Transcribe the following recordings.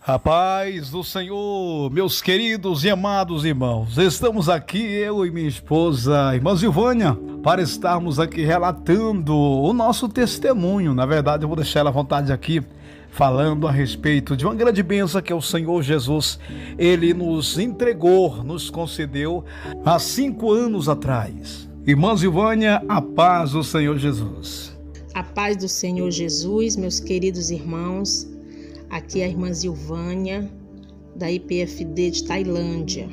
A paz do Senhor, meus queridos e amados irmãos, estamos aqui, eu e minha esposa, irmã Silvânia, para estarmos aqui relatando o nosso testemunho. Na verdade, eu vou deixar ela à vontade aqui, falando a respeito de uma grande bênção que o Senhor Jesus, Ele nos entregou, nos concedeu há 5 anos atrás. Irmã Silvânia, a paz do Senhor Jesus. A paz do Senhor Jesus, meus queridos irmãos. Aqui é a irmã Silvânia, da IPFD de Tailândia.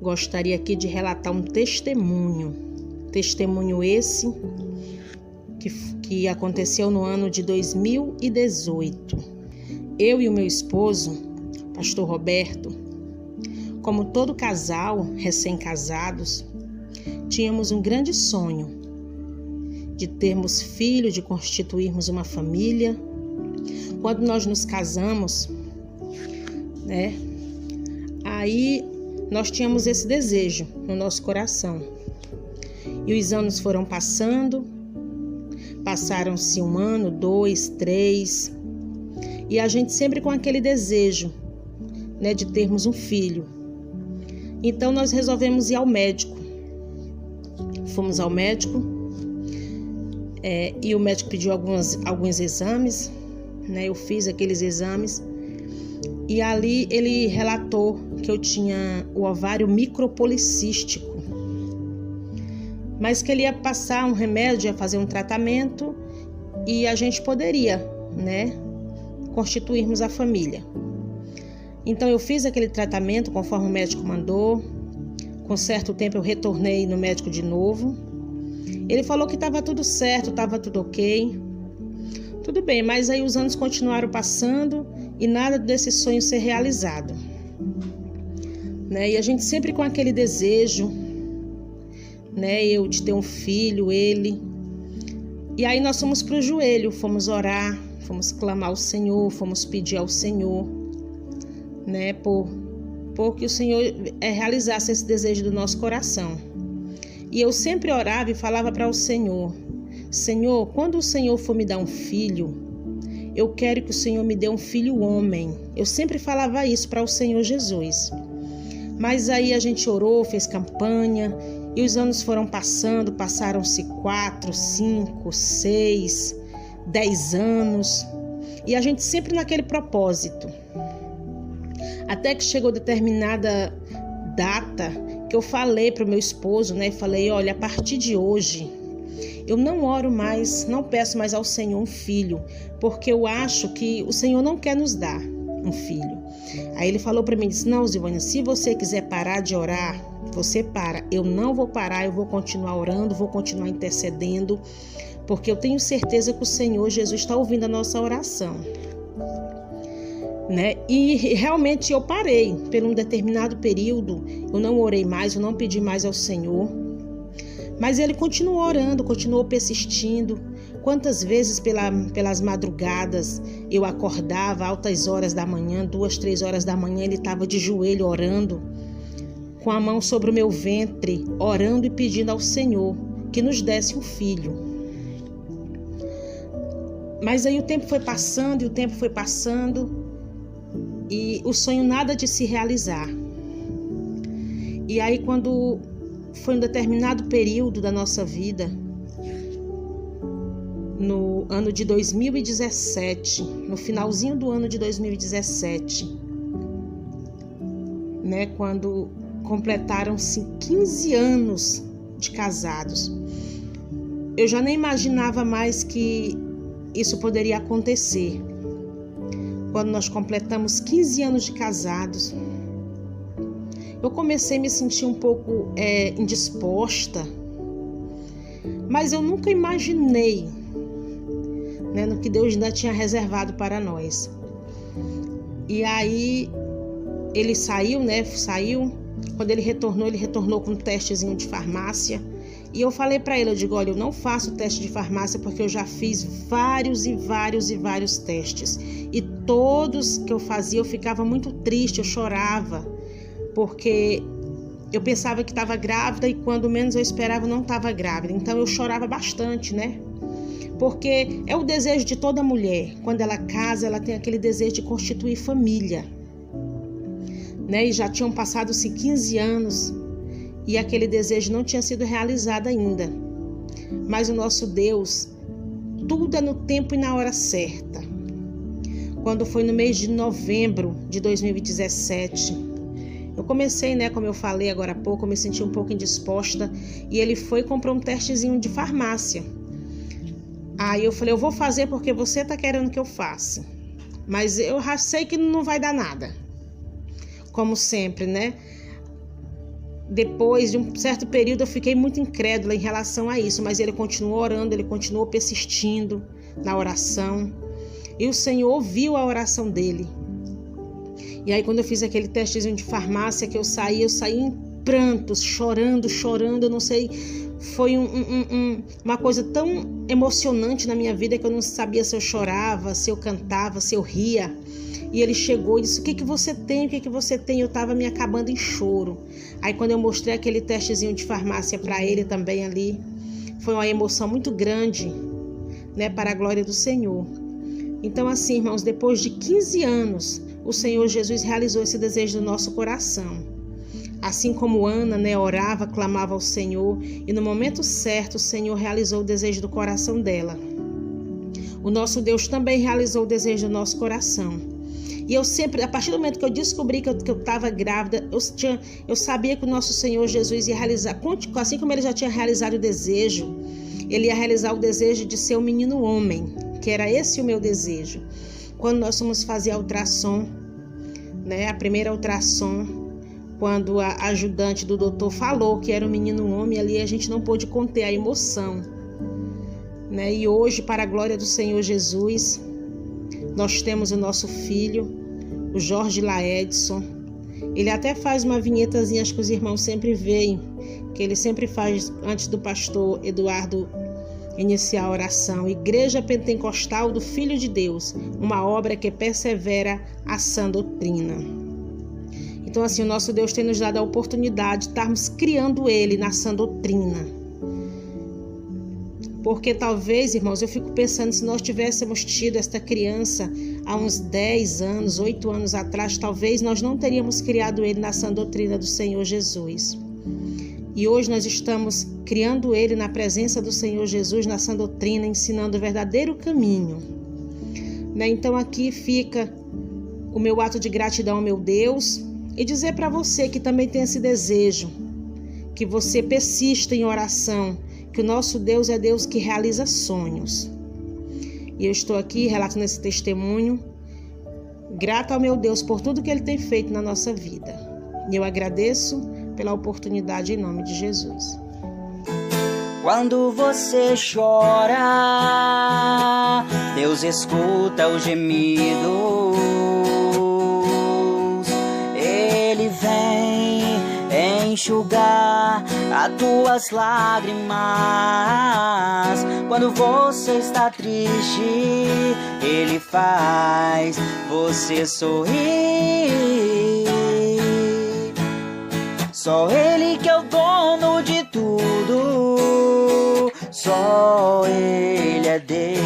Gostaria aqui de relatar um testemunho esse que aconteceu no ano de 2018. Eu e o meu esposo, pastor Roberto, como todo casal recém-casados, tínhamos um grande sonho de termos filhos, de constituirmos uma família. Quando nós nos casamos, aí nós tínhamos esse desejo no nosso coração. E os anos foram passando, passaram-se 1 ano, 2, 3, e a gente sempre com aquele desejo, de termos um filho. Então nós resolvemos ir ao médico. Fomos ao médico, e o médico pediu alguns exames. Eu fiz aqueles exames e ali ele relatou que eu tinha o ovário micropolicístico, mas que ele ia passar um remédio, ia fazer um tratamento e a gente poderia, constituirmos a família. Então eu fiz aquele tratamento conforme o médico mandou. Com certo tempo eu retornei no médico de novo. Ele falou que estava tudo certo, estava tudo ok. Tudo bem, mas aí os anos continuaram passando e nada desse sonho ser realizado. E a gente sempre com aquele desejo, eu de ter um filho, ele. E aí nós fomos para o joelho, fomos orar, fomos clamar ao Senhor, fomos pedir ao Senhor, por que o Senhor realizasse esse desejo do nosso coração. E eu sempre orava e falava para o Senhor: Senhor, quando o Senhor for me dar um filho, eu quero que o Senhor me dê um filho homem. Eu sempre falava isso para o Senhor Jesus. Mas aí a gente orou, fez campanha, e os anos foram passando, passaram-se 4, 5, 6, 10 anos, e a gente sempre naquele propósito. Até que chegou determinada data que eu falei para o meu esposo, falei: olha, a partir de hoje, eu não oro mais, não peço mais ao Senhor um filho, porque eu acho que o Senhor não quer nos dar um filho. Aí ele falou para mim, disse: não, Silvânia, se você quiser parar de orar, você para. Eu não vou parar, eu vou continuar orando, vou continuar intercedendo, porque eu tenho certeza que o Senhor Jesus está ouvindo a nossa oração. E realmente eu parei. Por um determinado período, eu não orei mais, eu não pedi mais ao Senhor. Mas ele continuou orando, continuou persistindo. Quantas vezes pelas madrugadas eu acordava altas horas da manhã, 2, 3 horas da manhã, ele estava de joelho orando, com a mão sobre o meu ventre, orando e pedindo ao Senhor que nos desse um filho. Mas aí o tempo foi passando e o sonho nada de se realizar. E aí quando foi um determinado período da nossa vida, no ano de 2017, no finalzinho do ano de 2017, quando completaram-se 15 anos de casados, eu já nem imaginava mais que isso poderia acontecer. Quando nós completamos 15 anos de casados, eu comecei a me sentir um pouco indisposta, mas eu nunca imaginei no que Deus ainda tinha reservado para nós. E aí ele saiu. Quando ele retornou com um testezinho de farmácia. E eu falei para ele, eu digo: olha, eu não faço teste de farmácia porque eu já fiz vários testes. E todos que eu fazia eu ficava muito triste, eu chorava, porque eu pensava que estava grávida e quando menos eu esperava eu não estava grávida. Então eu chorava bastante, porque é o desejo de toda mulher. Quando ela casa, ela tem aquele desejo de constituir família, né? E já tinham passado-se 15 anos e aquele desejo não tinha sido realizado ainda. Mas o nosso Deus, tudo é no tempo e na hora certa. Quando foi no mês de novembro de 2017, eu comecei, né, como eu falei agora há pouco, eu me senti um pouco indisposta e ele foi e comprou um testezinho de farmácia. Aí eu falei, eu vou fazer porque você tá querendo que eu faça, mas eu já sei que não vai dar nada. Como sempre, né? Depois de um certo período eu fiquei muito incrédula em relação a isso, mas ele continuou orando, ele continuou persistindo na oração. E o Senhor ouviu a oração dele. E aí quando eu fiz aquele testezinho de farmácia que eu saí em prantos, chorando, eu não sei, foi uma coisa tão emocionante na minha vida que eu não sabia se eu chorava, se eu cantava, se eu ria. E ele chegou e disse, o que que você tem, o que que você tem? Eu estava me acabando em choro. Aí quando eu mostrei aquele testezinho de farmácia para ele também ali, foi uma emoção muito grande, né, para a glória do Senhor. Então assim, irmãos, depois de 15 anos, o Senhor Jesus realizou esse desejo do nosso coração. Assim como Ana, né, orava, clamava ao Senhor, e no momento certo o Senhor realizou o desejo do coração dela. O nosso Deus também realizou o desejo do nosso coração. E eu sempre, a partir do momento que eu descobri que eu estava grávida, eu sabia que o nosso Senhor Jesus ia realizar, assim como ele já tinha realizado o desejo, ele ia realizar o desejo de ser um menino homem, que era esse o meu desejo. Quando nós fomos fazer a ultrassom, né, a primeira ultrassom, quando a ajudante do doutor falou que era um menino homem, ali a gente não pôde conter a emoção, né? E hoje, para a glória do Senhor Jesus, nós temos o nosso filho, o Jorge Laedson. Ele até faz uma vinhetazinha, acho que os irmãos sempre veem, que ele sempre faz antes do pastor Eduardo iniciar a oração. Igreja Pentecostal do Filho de Deus, uma obra que persevera a sã doutrina. Então assim, o nosso Deus tem nos dado a oportunidade de estarmos criando ele na sã doutrina. Porque talvez, irmãos, eu fico pensando, se nós tivéssemos tido esta criança há uns 10 anos, 8 anos atrás, talvez nós não teríamos criado ele na sã doutrina do Senhor Jesus. E hoje nós estamos criando ele na presença do Senhor Jesus, na sã doutrina, ensinando o verdadeiro caminho, né? Então aqui fica o meu ato de gratidão ao meu Deus e dizer para você que também tem esse desejo, que você persista em oração, que o nosso Deus é Deus que realiza sonhos. E eu estou aqui relatando esse testemunho, grata ao meu Deus por tudo que Ele tem feito na nossa vida. E eu agradeço pela oportunidade em nome de Jesus. Quando você chora, Deus escuta os gemidos. Ele vem enxugar as tuas lágrimas. Quando você está triste, Ele faz você sorrir. Só Ele que é o dono de tudo, só Ele é Deus.